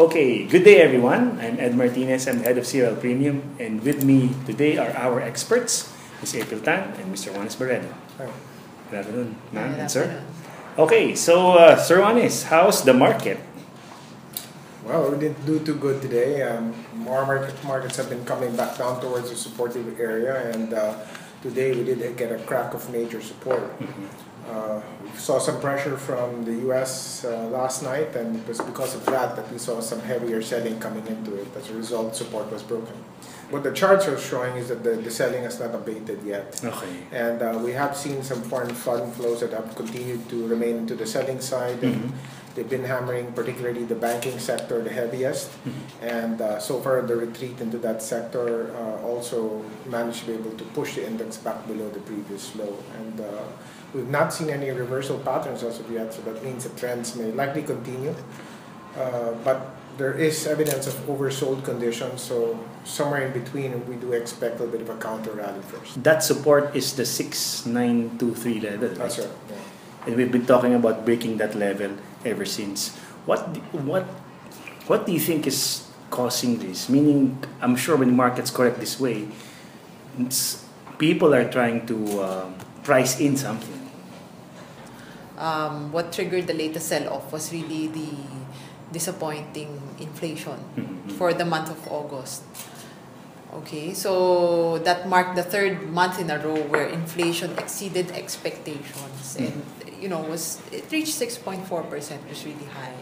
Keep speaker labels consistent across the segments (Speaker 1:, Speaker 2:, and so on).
Speaker 1: Okay, good day everyone. I'm Ed Martinez, I'm head of COL Premium, and with me today are our experts, Ms. April Tan and Mr. Juanis Barredo. Good afternoon, ma'am and sir. Okay, so Sir Juanis, how's the market?
Speaker 2: Well, we didn't do too good today. More markets have been coming back down towards the supportive area, and today we did get a crack of major support. We saw some pressure from the US last night, and it was because of that we saw some heavier selling coming into it. As a result, support was broken. What the charts are showing is that the selling has not abated yet.
Speaker 1: Okay.
Speaker 2: And we have seen some foreign fund flows that have continued to remain into the selling side. And they've been hammering particularly the banking sector the heaviest. And so far the retreat into that sector also managed to be able to push the index back below the previous low. And we've not seen any reversal patterns as of yet, so that means the trends may likely continue. But there is evidence of oversold conditions, so somewhere in between we do expect a bit of a counter rally first.
Speaker 1: That support is the 6923 level, right?
Speaker 2: That's right. Yeah.
Speaker 1: And we've been talking about breaking that level ever since. What do you think is causing this? Meaning, I'm sure when markets correct this way, people are trying to price in something.
Speaker 3: What triggered the latest sell-off was really the disappointing inflation for the month of August. Okay, so that marked the third month in a row where inflation exceeded expectations, and it reached 6.4%, which is really high,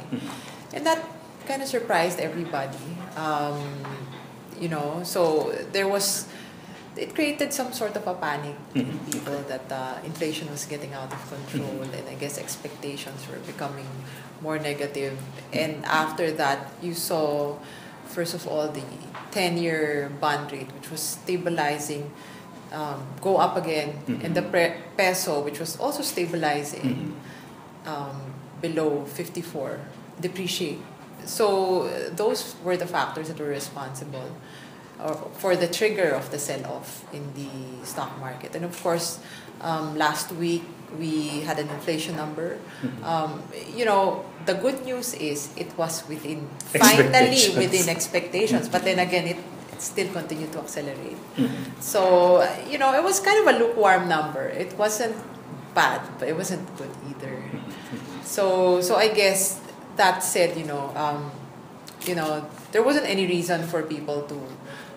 Speaker 3: and that kind of surprised everybody. So it created some sort of a panic in people that inflation was getting out of control, and I guess expectations were becoming more negative. And after that, you saw, first of all, the 10-year bond rate, which was stabilizing, go up again, and the peso, which was also stabilizing below 54, depreciate. So those were the factors that were responsible for the trigger of the sell-off in the stock market. And of course, last week we had an inflation number. The good news is it was finally within expectations, but then again it still continued to accelerate. So it was kind of a lukewarm number. It wasn't bad, but it wasn't good either. So I guess that said, there wasn't any reason for people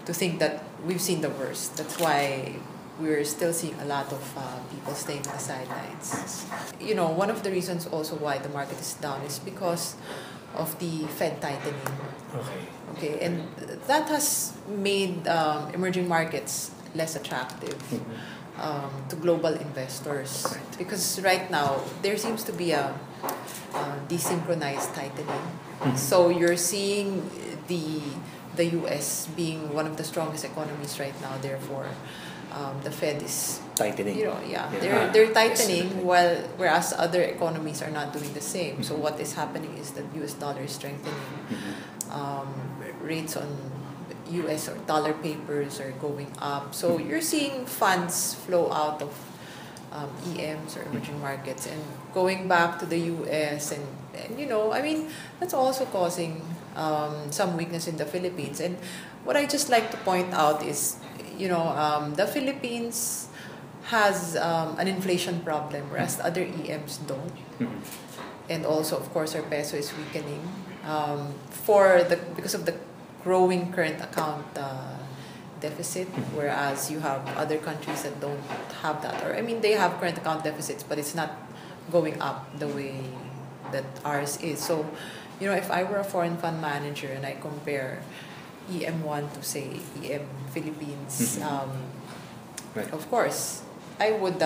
Speaker 3: to think that we've seen the worst. That's why we're still seeing a lot of people staying on the sidelines. One of the reasons also why the market is down is because of the Fed tightening. Okay, and that has made emerging markets less attractive to global investors, because right now there seems to be a desynchronized tightening. So you're seeing the US being one of the strongest economies right now. Therefore, the Fed is
Speaker 1: tightening.
Speaker 3: They're tightening, whereas other economies are not doing the same. So what is happening is that US dollar is strengthening. Rates on US or dollar papers are going up. So you're seeing funds flow out of EMs or emerging markets and going back to the US, and that's also causing some weakness in the Philippines. And what I just like to point out is, the Philippines has an inflation problem, whereas other EMs don't. And also, of course, our peso is weakening because of the growing current account deficit, whereas you have other countries that don't have that. Or they have current account deficits, but it's not going up the way that ours is. So, if I were a foreign fund manager and I compare EM1 to, say, EM Philippines, of course, I would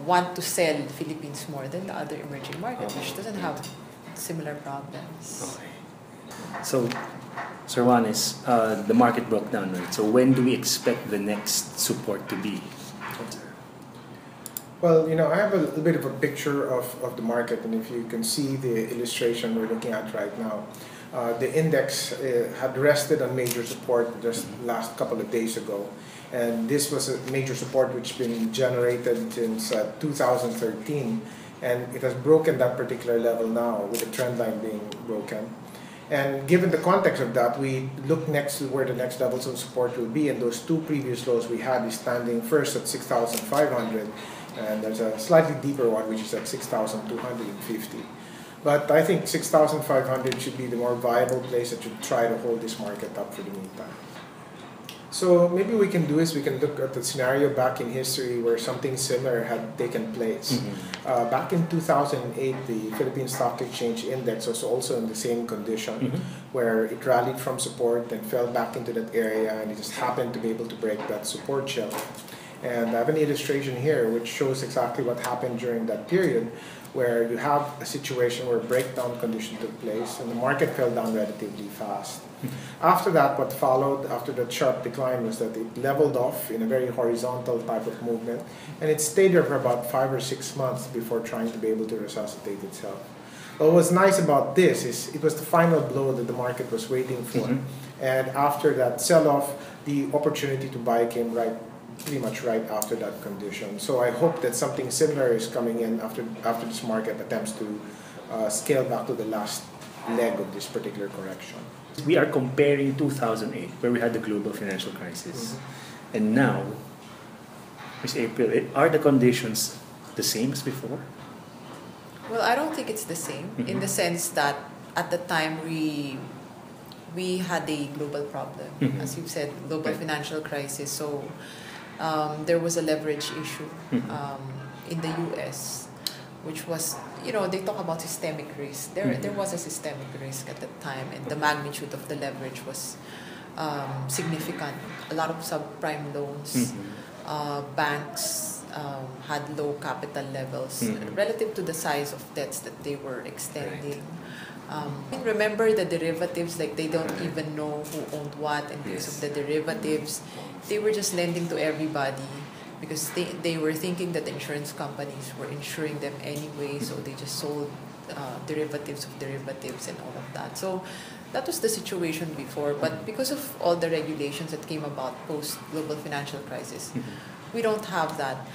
Speaker 3: want to sell Philippines more than the other emerging market, which doesn't have similar problems.
Speaker 1: So, Sir Juanis, the market broke down, right? So when do we expect the next support to be?
Speaker 2: Well, I have a little bit of a picture of the market, and if you can see the illustration we're looking at right now, the index had rested on major support just last couple of days ago, and this was a major support which has been generated since 2013, and it has broken that particular level now with the trend line being broken. And given the context of that, we look next to where the next levels of support will be, and those two previous lows we had is standing first at 6,500, and there's a slightly deeper one which is at 6,250. But I think 6,500 should be the more viable place that should try to hold this market up for the meantime. So maybe we can do is we can look at the scenario back in history where something similar had taken place. Back in 2008, the Philippine Stock Exchange Index was also in the same condition, where it rallied from support and fell back into that area, and it just happened to be able to break that support shelf. And I have an illustration here which shows exactly what happened during that period, where you have a situation where a breakdown condition took place and the market fell down relatively fast. After that, what followed after that sharp decline was that it leveled off in a very horizontal type of movement, and it stayed there for about 5 or 6 months before trying to be able to resuscitate itself. What was nice about this is it was the final blow that the market was waiting for, and after that sell-off, the opportunity to buy came pretty much right after that condition. So I hope that something similar is coming in after this market attempts to scale back to the last leg of this particular correction.
Speaker 1: We are comparing 2008, where we had the global financial crisis, and now, Ms. April, are the conditions the same as before?
Speaker 3: Well, I don't think it's the same in the sense that at the time we had a global problem, as you've said, global financial crisis. So there was a leverage issue in the U.S., which was, they talk about systemic risk. There was a systemic risk at the time, and the magnitude of the leverage was significant. A lot of subprime loans, banks had low capital levels relative to the size of debts that they were extending. Remember the derivatives, like they don't even know who owned what, and because of the derivatives, they were just lending to everybody because they were thinking that the insurance companies were insuring them anyway, so they just sold derivatives of derivatives and all of that. So that was the situation before, but because of all the regulations that came about post-global financial crisis, we don't have that.